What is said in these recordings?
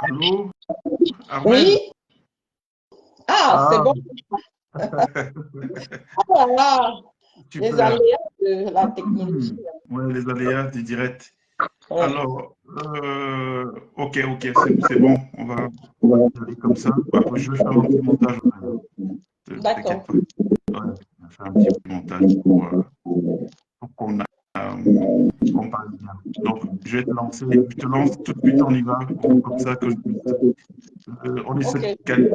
Allô, Armel? Oui. Ah, c'est Ah, bon. Voilà, les super. aléas de la technologie. Ouais, les aléas du direct. Ouais. Alors, ok, c'est bon. On va y aller comme ça. Après, je vais faire un petit montage, hein. T'inquiète D'accord. pas. Ouais, je vais faire un petit montage pour qu'on parle bien. Donc, je vais te lancer. Je te lance tout de suite, on y va, comme ça que je puisse. On essaie OK. de caler.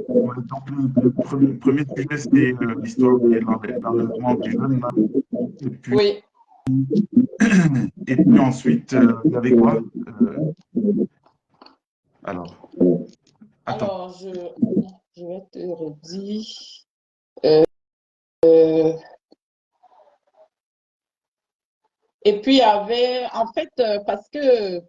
Ouais, donc, le premier sujet, c'est l'histoire de l'enlèvement du jeune là. Et puis, Oui. et puis ensuite, il y avait quoi? Alors, attends. Alors, je vais te redire. Euh, et puis, il y avait, en fait, parce que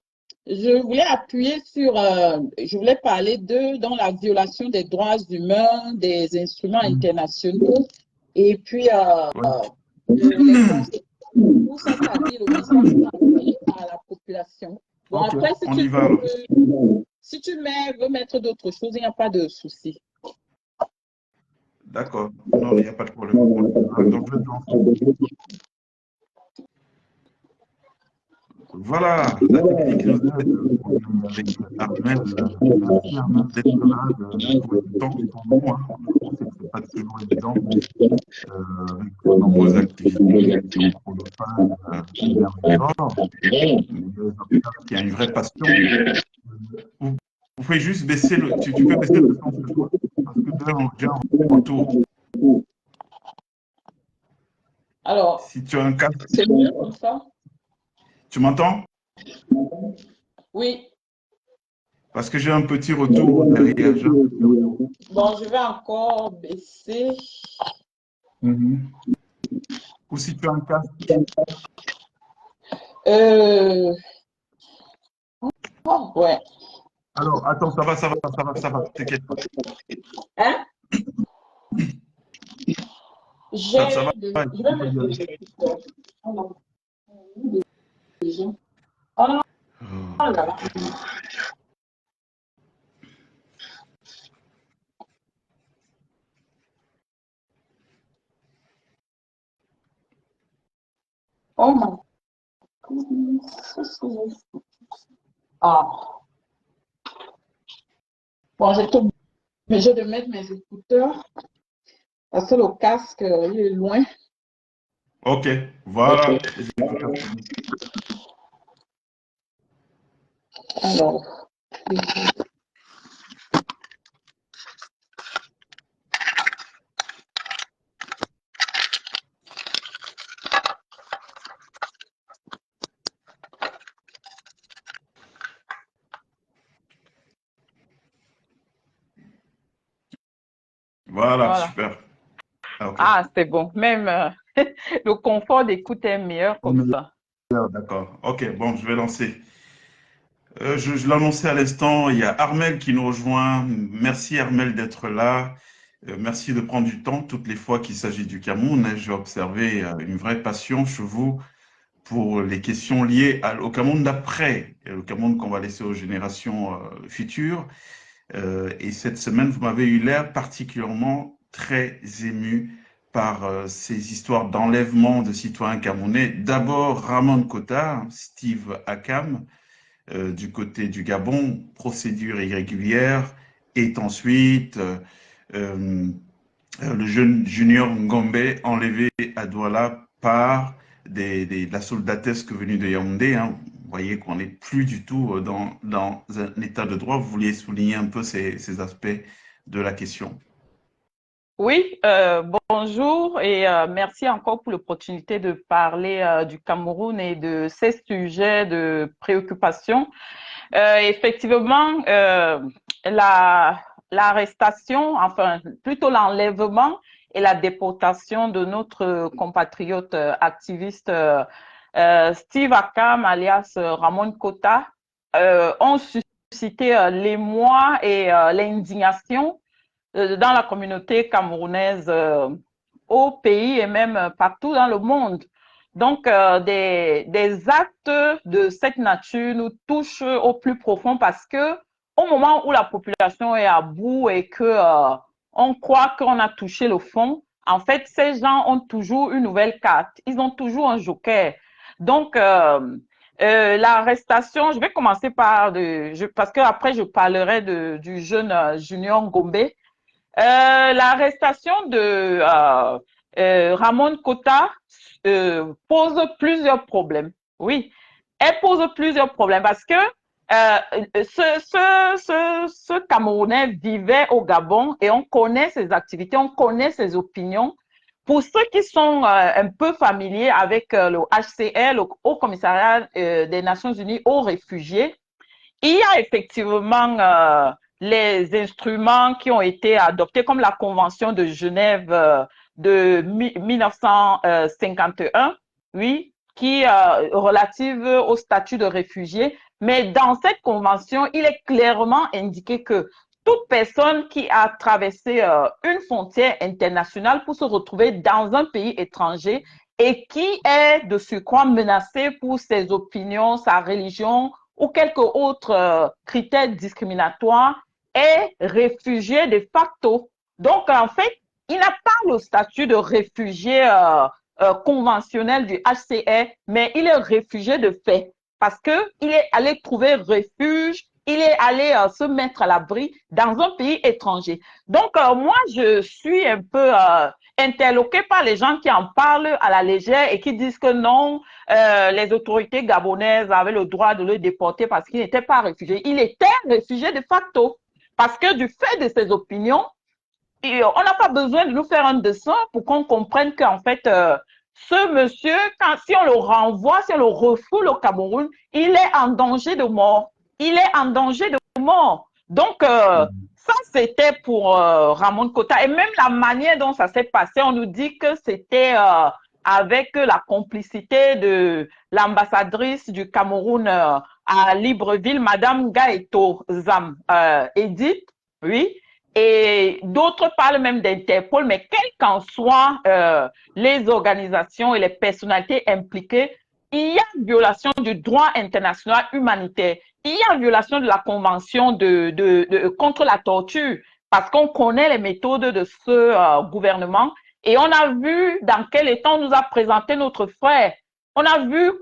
je voulais appuyer sur, je voulais parler dans la violation des droits humains, des instruments internationaux, et puis Ouais. les conséquences, tout ça, c'est-à-dire le message qu'on a envoyé à la population. Bon, Ok, après, on y va alors. si tu veux mettre d'autres choses, il n'y a pas de souci. D'accord. Non, il n'y a pas de problème. On y va. Donc, je vais te lancer. Voilà, la technique nous aide. On est avec Armel. Merci Armel d'être là, de trouver du temps pour nous, hein. On sait que ce n'est pas toujours évident, avec vos nombreuses activités sur Chronophage et Mercure. Mais j'observe qu'il y a une vraie passion. Vous, vous pouvez juste baisser tu peux baisser le son chez toi, parce que j'ai un retour. Alors, Si tu as un casque, c'est mieux comme ça? tu m'entends? Oui. Parce que j'ai un petit retour derrière. J'ai un petit retour. Bon, je vais encore baisser. Mhm. Ou si tu as un casque. Euh, oh, ouais. Alors, attends, ça va, t'inquiète pas. Hein? Ça va, Je vais on peut y mettre aller. des écouteurs. Oh non, déjà. Oh là là. Oh my goodness. Ah. Bon, j'ai tout obligé de mettre mes écouteurs parce que le casque, il est loin. Ok, voilà, les écouteurs, c'est bon. Alors, Voilà, Voilà. super. Ah, ok. Ah, c'est bon. Même le confort d'écoute est meilleur Au comme ça. meilleur, d'accord. Ok, bon, je vais lancer. Je l'annonçais à l'instant, il y a Armel qui nous rejoint. Merci Armel d'être là. Merci de prendre du temps toutes les fois qu'il s'agit du Cameroun, hein. J'ai observé une vraie passion chez vous pour les questions liées au Cameroun d'après, et le Cameroun qu'on va laisser aux générations futures. Et cette semaine, vous m'avez eu l'air particulièrement très ému par ces histoires d'enlèvement de citoyens camerounais. D'abord, Ramon Kota, Steve Akam, du côté du Gabon, procédure irrégulière, et ensuite euh, le jeune Junior Ngombe enlevé à Douala par de la soldatesque venue de Yaoundé, hein. Vous voyez qu'on n'est plus du tout dans un état de droit. Vous vouliez souligner un peu ces aspects de la question. Oui, bonjour et merci encore pour l'opportunité de parler du Cameroun et de ces sujets de préoccupation. Effectivement, l'arrestation, enfin plutôt l'enlèvement et la déportation de notre compatriote activiste Steve Akam, alias Ramon Kota, ont suscité l'émoi et l'indignation dans la communauté camerounaise, au pays et même partout dans le monde. Donc, des actes de cette nature nous touchent au plus profond parce que au moment où la population est à bout et que on croit qu'on a touché le fond, en fait, ces gens ont toujours une nouvelle carte. Ils ont toujours un joker. Donc, l'arrestation, je vais commencer par parce que après je parlerai du jeune Junior Ngombe. L'arrestation de Ramon Kota pose plusieurs problèmes. Oui, elle pose plusieurs problèmes parce que ce Camerounais vivait au Gabon et on connaît ses activités, on connaît ses opinions. Pour ceux qui sont un peu familiers avec le HCR, le Haut Commissariat des Nations Unies aux réfugiés, il y a effectivement les instruments qui ont été adoptés, comme la Convention de Genève de 1951, oui, qui est relative au statut de réfugié. Mais dans cette convention, il est clairement indiqué que toute personne qui a traversé une frontière internationale pour se retrouver dans un pays étranger et qui est de surcroît menacée pour ses opinions, sa religion ou quelques autres critères discriminatoires est réfugié de facto. Donc, en fait, il n'a pas le statut de réfugié conventionnel du HCR, mais il est réfugié de fait parce qu'il est allé trouver refuge, il est allé se mettre à l'abri dans un pays étranger. Donc, moi, je suis un peu interloquée par les gens qui en parlent à la légère et qui disent que non, les autorités gabonaises avaient le droit de le déporter parce qu'il n'était pas réfugié. Il était réfugié de facto parce que du fait de ses opinions, on n'a pas besoin de nous faire un dessin pour qu'on comprenne qu'en fait, ce monsieur, si on le renvoie, si on le refoule au Cameroun, il est en danger de mort. Il est en danger de mort. Donc, ça, c'était pour Ramon Kota. Et même la manière dont ça s'est passé, on nous dit que c'était avec la complicité de l'ambassadrice du Cameroun à Libreville, Madame Gaëto Zam, Edith, oui. Et d'autres parlent même d'Interpol, mais quelles qu'en soient les organisations et les personnalités impliquées, il y a une violation du droit international humanitaire. Il y a une violation de la convention contre la torture, parce qu'on connaît les méthodes de ce gouvernement et on a vu dans quel état on nous a présenté notre frère. On a vu,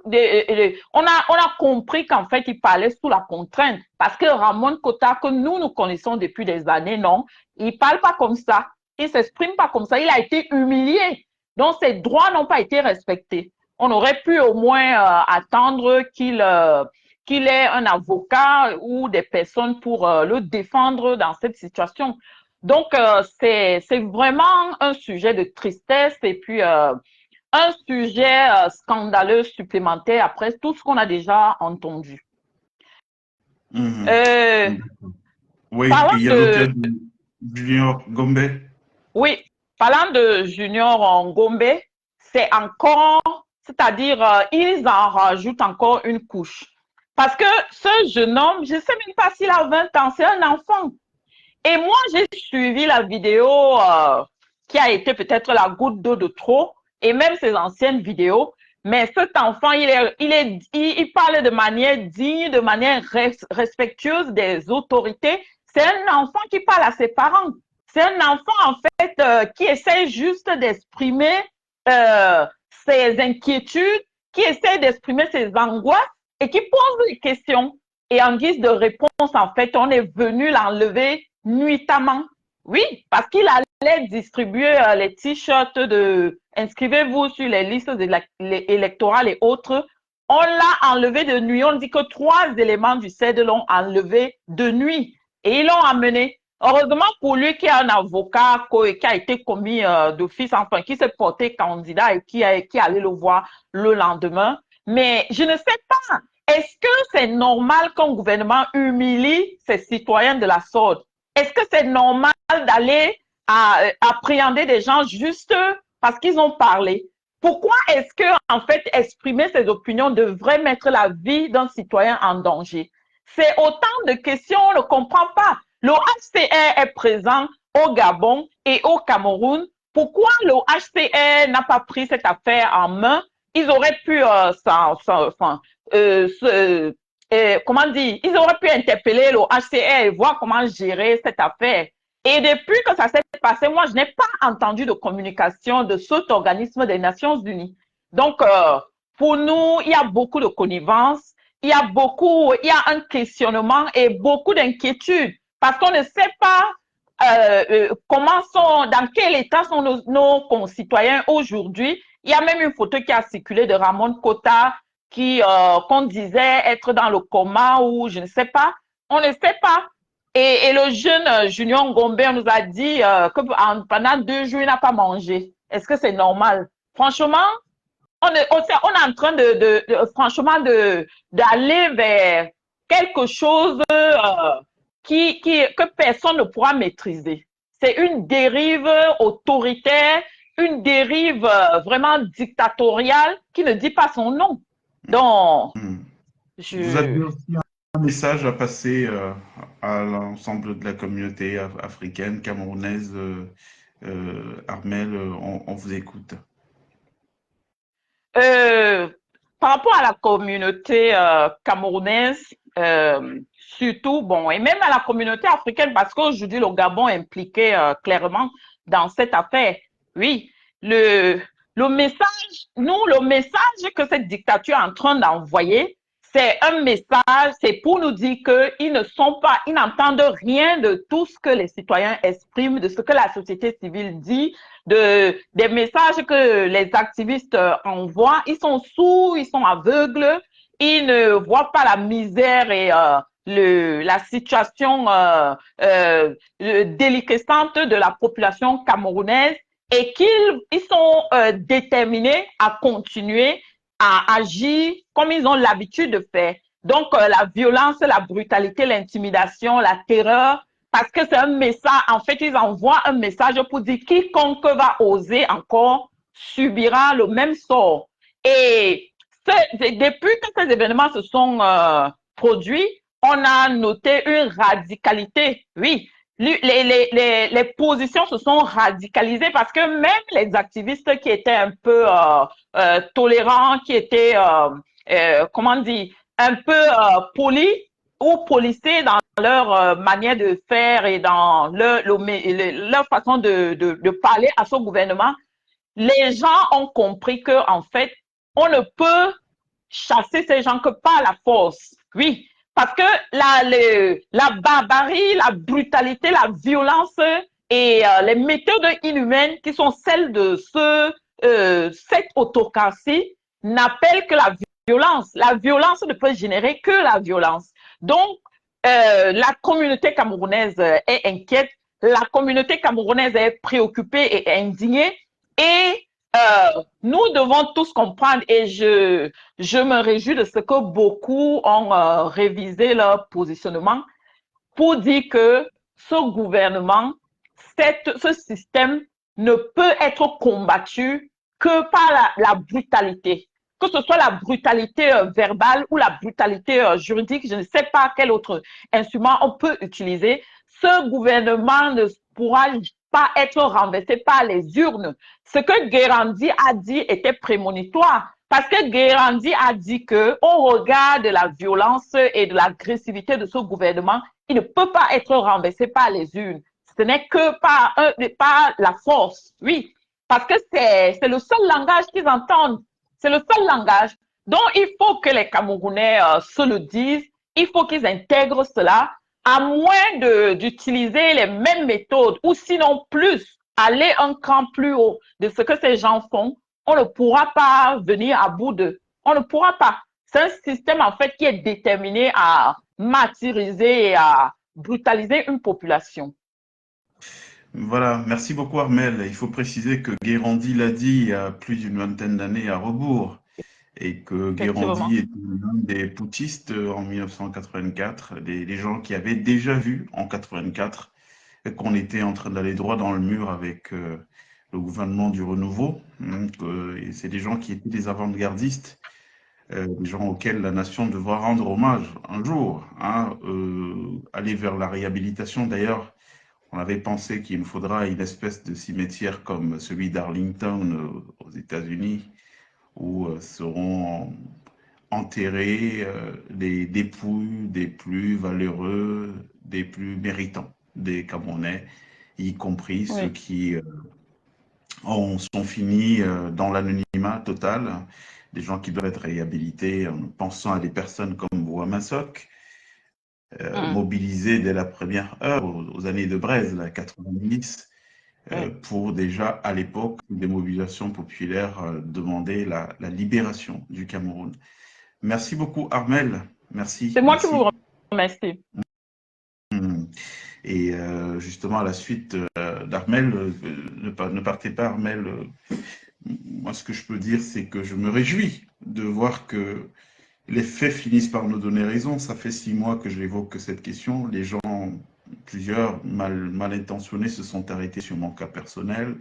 on a compris qu'en fait, il parlait sous la contrainte. Parce que Ramon Kota, que nous connaissons depuis des années, non, il parle pas comme ça. Il s'exprime pas comme ça. Il a été humilié. Donc, ses droits n'ont pas été respectés. On aurait pu au moins attendre qu'il ait un avocat ou des personnes pour le défendre dans cette situation. Donc, c'est vraiment un sujet de tristesse et puis un sujet scandaleux supplémentaire après tout ce qu'on a déjà entendu. Oui, il y a le cas de Junior Ngombe. Oui, parlant de Junior Ngombe, c'est encore, c'est-à-dire, ils en rajoutent encore une couche. Parce que ce jeune homme, je ne sais même pas s'il a 20 ans, c'est un enfant. Et moi, j'ai suivi la vidéo qui a été peut-être la goutte d'eau de trop, et même ses anciennes vidéos. Mais cet enfant, il parle de manière digne, de manière respectueuse des autorités. C'est un enfant qui parle à ses parents. C'est un enfant, en fait, qui essaie juste d'exprimer ses inquiétudes, qui essaie d'exprimer ses angoisses et qui pose des questions. Et en guise de réponse, en fait, on est venu l'enlever nuitamment. Oui, parce qu'il allait distribuer les t-shirts de « Inscrivez-vous sur les listes électorales et autres ». On l'a enlevé de nuit. On dit que 3 éléments du CED l'ont enlevé de nuit. Et ils l'ont amené. Heureusement pour lui qu'il y a un avocat qui a été commis d'office, enfin, qui s'est porté candidat et qui allait le voir le lendemain. Mais je ne sais pas, est-ce que c'est normal qu'un gouvernement humilie ses citoyens de la sorte? Est-ce que c'est normal d'aller appréhender des gens juste parce qu'ils ont parlé? Pourquoi est-ce que, en fait, exprimer ses opinions devrait mettre la vie d'un citoyen en danger? C'est autant de questions, on ne comprend pas. Le HCR est présent au Gabon et au Cameroun. Pourquoi le HCR n'a pas pris cette affaire en main? Ils auraient pu comment dire, ils auraient pu interpeller le HCR et voir comment gérer cette affaire. Et depuis que ça s'est passé, moi, je n'ai pas entendu de communication de cet organisme des Nations Unies. Donc, pour nous, il y a beaucoup de connivence, il y a un questionnement et beaucoup d'inquiétude parce qu'on ne sait pas dans quel état sont nos concitoyens aujourd'hui. Il y a même une photo qui a circulé de Ramon Kota qu'on disait être dans le coma ou je ne sais pas. On ne sait pas. Et le jeune Junior Ngombe nous a dit que pendant 2 jours, il n'a pas mangé. Est-ce que c'est normal? Franchement, on est en train franchement d'aller vers quelque chose que personne ne pourra maîtriser. C'est une dérive autoritaire, une dérive vraiment dictatoriale qui ne dit pas son nom. Donc, Vous avez aussi un message à passer à l'ensemble de la communauté africaine, camerounaise. Armel, on vous écoute. Par rapport à la communauté camerounaise, surtout, bon, et même à la communauté africaine, parce qu'aujourd'hui, le Gabon est impliqué clairement dans cette affaire. Oui, le message, le message que cette dictature est en train d'envoyer, c'est un message, c'est pour nous dire qu'ils n'entendent rien de tout ce que les citoyens expriment, de ce que la société civile dit, des messages que les activistes envoient. Ils sont sourds, ils sont aveugles, ils ne voient pas la misère et la situation déliquescente de la population camerounaise et qu'ils sont déterminés à continuer à agir comme ils ont l'habitude de faire. Donc, la violence, la brutalité, l'intimidation, la terreur, parce que c'est un message, en fait, ils envoient un message pour dire quiconque va oser encore subira le même sort. Et depuis que ces événements se sont produits, on a noté une radicalité. Oui, les positions se sont radicalisées parce que même les activistes qui étaient un peu tolérants, qui étaient, comment dire, un peu polis ou policés dans leur manière de faire et dans leur façon de parler à ce gouvernement, les gens ont compris que en fait, on ne peut chasser ces gens que par la force. Oui, parce que la barbarie, la brutalité, la violence et les méthodes inhumaines qui sont celles de cette autocratie n'appellent que la violence. La violence ne peut générer que la violence. Donc, la communauté camerounaise est inquiète, la communauté camerounaise est préoccupée et indignée et nous devons tous comprendre et je me réjouis de ce que beaucoup ont révisé leur positionnement pour dire que ce gouvernement, ce système ne peut être combattu que par la brutalité. Que ce soit la brutalité verbale ou la brutalité juridique, je ne sais pas quel autre instrument on peut utiliser. Ce gouvernement ne pourra pas être renversé par les urnes. Ce que Guérandi a dit était prémonitoire parce que Guérandi a dit que, au regard de la violence et de l'agressivité de ce gouvernement, il ne peut pas être renversé par les urnes. Ce n'est que par la force, oui, parce que c'est le seul langage qu'ils entendent. C'est le seul langage. Donc, il faut que les Camerounais se le disent. Il faut qu'ils intègrent cela, à moins d'utiliser les mêmes méthodes ou sinon plus, aller un cran plus haut de ce que ces gens font. On ne pourra pas venir à bout d'eux. On ne pourra pas. C'est un système, en fait, qui est déterminé à martyriser et à brutaliser une population. Voilà, merci beaucoup Armel. Il faut préciser que Guérandi l'a dit il y a plus d'une vingtaine d'années à rebours et que Guérandi était l'un des putschistes en 1984, des gens qui avaient déjà vu en 84 qu'on était en train d'aller droit dans le mur avec le gouvernement du renouveau. C'est des gens qui étaient des avant-gardistes, des gens auxquels la nation devra rendre hommage un jour, aller vers la réhabilitation d'ailleurs. On avait pensé qu'il nous faudra une espèce de cimetière comme celui d'Arlington aux États-Unis, où seront enterrer les dépouilles des plus valeureux, des plus méritants des Camerounais, y compris ceux Oui. qui sont finis dans l'anonymat total, des gens qui doivent être réhabilités, en pensant à des personnes comme Bouama Sok, mobilisés dès la première heure, aux années de Braise, là, 90, Oui. pour déjà, à l'époque, des mobilisations populaires demander la libération du Cameroun. Merci beaucoup, Armel. Merci, C'est moi qui vous merci. remercie. Et justement, à la suite d'Armel, ne partez pas, Armel. Moi, ce que je peux dire, c'est que je me réjouis de voir que les faits finissent par nous donner raison. Ça fait 6 mois que j'évoque cette question. Les gens, plusieurs mal intentionnés, se sont arrêtés sur mon cas personnel,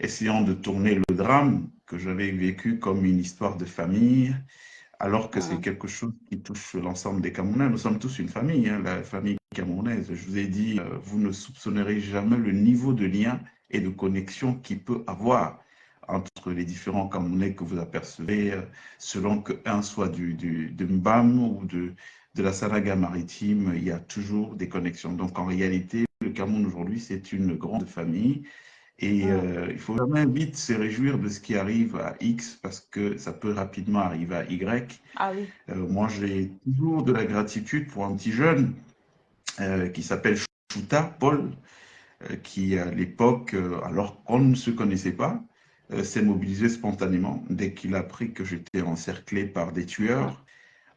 essayant de tourner le drame que j'avais vécu comme une histoire de famille, alors que c'est quelque chose qui touche l'ensemble des Camerounais. Nous sommes tous une famille, hein, la famille camerounaise. Je vous ai dit, vous ne soupçonnerez jamais le niveau de lien et de connexion qu'il peut avoir entre les différents Camerounais que vous apercevez, selon qu'un soit de Mbam ou de la Sanaga maritime, il y a toujours des connexions. Donc en réalité, le Cameroun aujourd'hui, c'est une grande famille. Et il faut jamais vite se réjouir de ce qui arrive à X parce que ça peut rapidement arriver à Y. Ah oui. Moi, j'ai toujours de la gratitude pour un petit jeune qui s'appelle Chouta, Paul, qui à l'époque, alors qu'on ne se connaissait pas, s'est mobilisé spontanément dès qu'il a appris que j'étais encerclé par des tueurs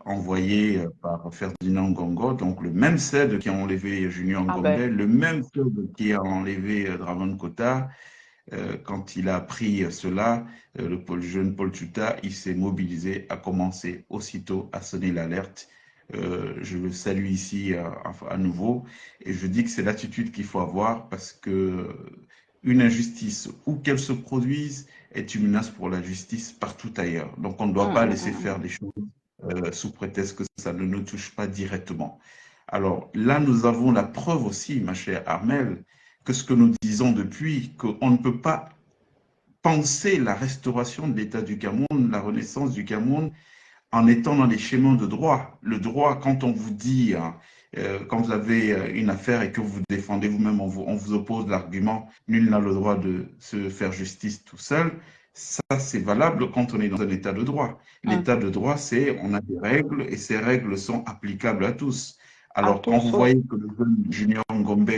envoyés par Ferdinand Ngongo, donc le même CED qui a enlevé Junior Ah Ngombe, ben. le même CED qui a enlevé Draman Kota. Quand il a appris cela, le jeune Paul Tuta, il s'est mobilisé, a commencé aussitôt à sonner l'alerte. Je le salue ici à nouveau et je dis que c'est l'attitude qu'il faut avoir parce que une injustice, où qu'elle se produise, est une menace pour la justice partout ailleurs. Donc on ne doit pas laisser faire les choses sous prétexte que ça ne nous touche pas directement. Alors là, nous avons la preuve aussi, ma chère Armel, que ce que nous disons depuis, qu'on ne peut pas penser la restauration de l'État du Cameroun, la renaissance du Cameroun, en étant dans les schémas de droit. Le droit, quand on vous dit, quand vous avez une affaire et que vous défendez vous-même, on vous oppose l'argument, nul n'a le droit de se faire justice tout seul. Ça, c'est valable quand on est dans un état de droit. L'état de droit, c'est on a des règles et ces règles sont applicables à tous. À Alors, quand vous tous, oui. voyez que le jeune Junior Ngombe,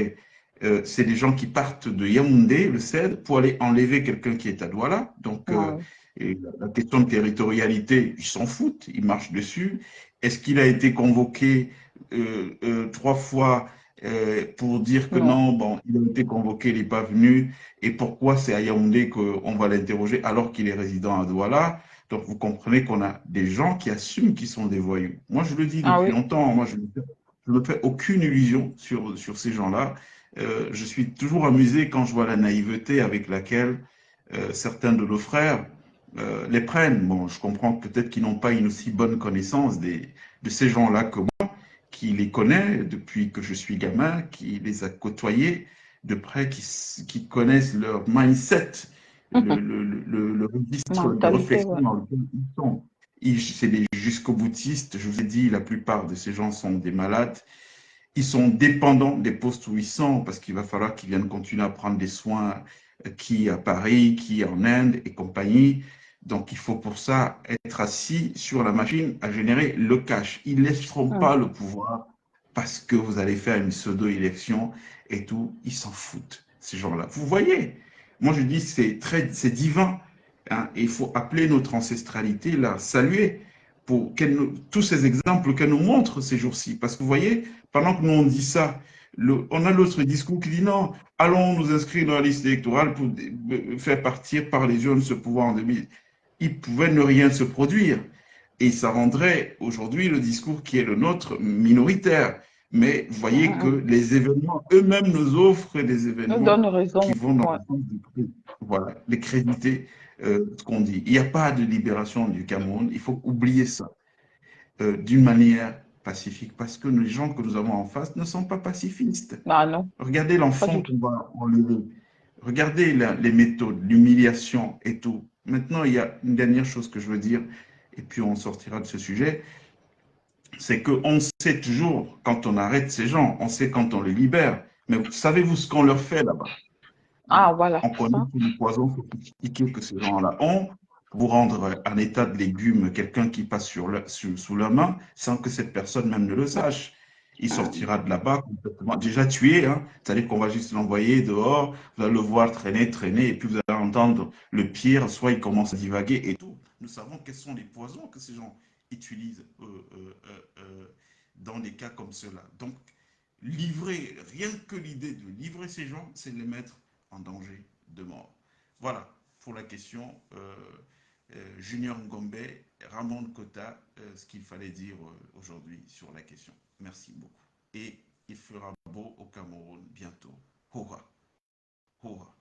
c'est des gens qui partent de Yaoundé, le CED, pour aller enlever quelqu'un qui est à Douala. Donc, et la question de territorialité, ils s'en foutent, ils marchent dessus. Est-ce qu'il a été convoqué 3 fois pour dire que Non. non, bon, il a été convoqué, il n'est pas venu, et pourquoi c'est à Yaoundé qu'on va l'interroger alors qu'il est résident à Douala? Donc vous comprenez qu'on a des gens qui assument qu'ils sont des voyous. Moi, je le dis Ah depuis oui. longtemps, moi, je ne me fais aucune illusion sur ces gens-là. Je suis toujours amusé quand je vois la naïveté avec laquelle certains de nos frères les prennent. Bon, je comprends peut-être qu'ils n'ont pas une aussi bonne connaissance de ces gens-là que moi, qui les connais depuis que je suis gamin, qui les a côtoyés de près, qui connaissent leur mindset, le registre de Mentalité, réflexion ouais. dans lequel ils sont. C'est des jusqu'au boutistes. Je vous ai dit, la plupart de ces gens sont des malades. Ils sont dépendants des postes où ils sont parce qu'il va falloir qu'ils viennent continuer à prendre des soins qui à Paris, qui en Inde et compagnie. Donc, il faut pour ça être assis sur la machine à générer le cash. Ils ne laisseront pas le pouvoir parce que vous allez faire une pseudo-élection et tout. Ils s'en foutent, ces gens-là. Vous voyez, moi je dis c'est divin. Hein, et il faut appeler notre ancestralité, la saluer pour tous ces exemples qu'elle nous montre ces jours-ci. Parce que vous voyez, pendant que nous on dit ça, on a l'autre discours qui dit non, allons nous inscrire dans la liste électorale pour faire partir par les jeunes ce pouvoir en 2000. Il pouvait ne rien se produire. Et ça rendrait aujourd'hui le discours qui est le nôtre minoritaire. Mais vous voyez que les événements eux-mêmes nous offrent des Nous événements donne raison. qui vont dans Ouais. le sens du prix. Voilà, les créditer ce qu'on dit. Il n'y a pas de libération du Cameroun. Il faut oublier ça d'une manière pacifique parce que les gens que nous avons en face ne sont pas pacifistes. Ah non, Regardez pas l'enfant du tout. qu'on va enlever. Regardez les méthodes, l'humiliation et tout. Maintenant, il y a une dernière chose que je veux dire. et puis on sortira de ce sujet, c'est qu'on sait toujours quand on arrête ces gens, on sait quand on les libère. Mais savez-vous ce qu'on leur fait là-bas? Ah, voilà, On connaît ça. tous les poisons sophistiqués que ces gens-là ont pour rendre en état de légume quelqu'un qui passe sous la main sans que cette personne même ne le sache. Il sortira de là-bas complètement déjà tué, hein. C'est-à-dire qu'on va juste l'envoyer dehors, vous allez le voir traîner, traîner, et puis vous allez entendre le pire, soit il commence à divaguer et tout. Nous savons quels sont les poisons que ces gens utilisent dans des cas comme cela. Donc, livrer, rien que l'idée de livrer ces gens, c'est les mettre en danger de mort. Voilà pour la question. Junior Ngombe, Ramon Kota, ce qu'il fallait dire aujourd'hui sur la question. Merci beaucoup. Et il fera beau au Cameroun bientôt. Hurrah! Hurrah!